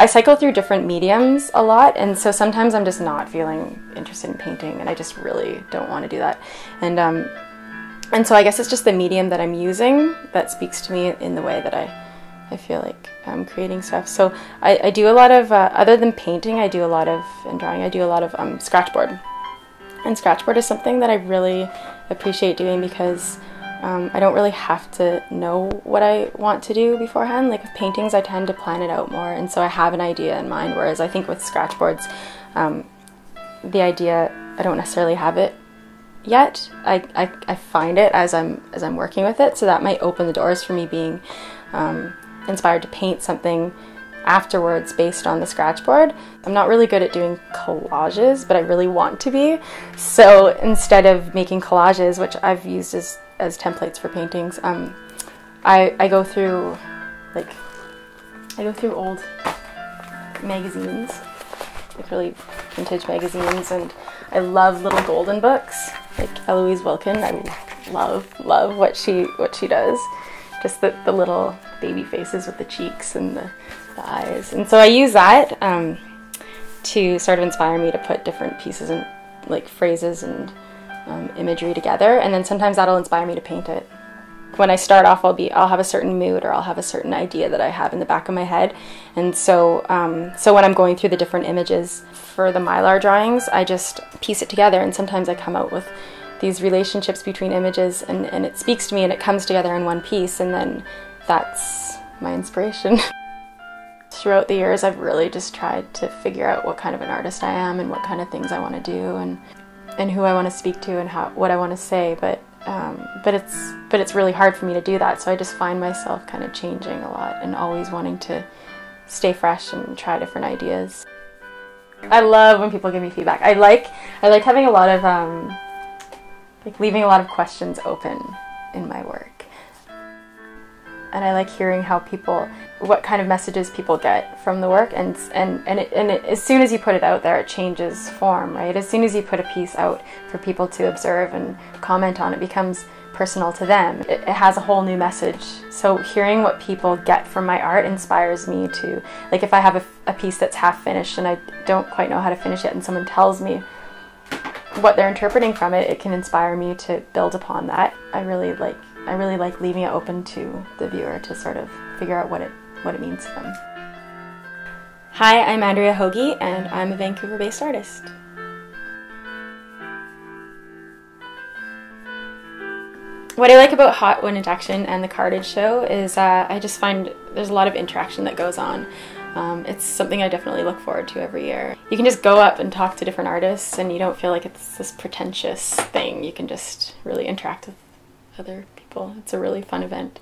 I cycle through different mediums a lot, and so sometimes I'm just not feeling interested in painting, and I just really don't want to do that. And so I guess it's just the medium that I'm using that speaks to me in the way that I feel like I'm creating stuff. So I do a lot of, other than painting, I do a lot of, and drawing, I do a lot of scratchboard. And scratchboard is something that I really appreciate doing because I don't really have to know what I want to do beforehand. Like with paintings, I tend to plan it out more, and so I have an idea in mind, whereas I think with scratchboards, the idea, I don't necessarily have it yet. I find it as I'm working with it, so that might open the doors for me being inspired to paint something afterwards based on the scratchboard. I'm not really good at doing collages, but I really want to be. So instead of making collages, which I've used as templates for paintings, I go through old magazines, like really vintage magazines, and I love little golden books, like Eloise Wilkin. I love what she does. Just the little baby faces with the cheeks and the eyes. And so I use that to sort of inspire me to put different pieces and like phrases and imagery together, and then sometimes that'll inspire me to paint it. When I start off, I'll have a certain mood, or I'll have a certain idea that I have in the back of my head, and so when I'm going through the different images for the Mylar drawings, I just piece it together, and sometimes I come out with these relationships between images, and it speaks to me, and it comes together in one piece, and then that's my inspiration. Throughout the years, I've really just tried to figure out what kind of an artist I am and what kind of things I want to do, and who I want to speak to, and what I want to say, but it's really hard for me to do that, so I just find myself kind of changing a lot and always wanting to stay fresh and try different ideas. I love when people give me feedback. I like having a lot of like leaving a lot of questions open in my work. And I like hearing what kind of messages people get from the work, and as soon as you put it out there, it changes form, right? As soon as you put a piece out for people to observe and comment on, it becomes personal to them. It has a whole new message. So hearing what people get from my art inspires me to, like if I have a piece that's half finished and I don't quite know how to finish it, and someone tells me what they're interpreting from it, it can inspire me to build upon that. I really like leaving it open to the viewer to sort of figure out what it means to them. Hi, I'm Andrea Hooge, and I'm a Vancouver-based artist. What I like about Hot Wind Injection and the Cartage show is I just find there's a lot of interaction that goes on. It's something I definitely look forward to every year. You can just go up and talk to different artists, and you don't feel like it's this pretentious thing. You can just really interact with other people. It's a really fun event.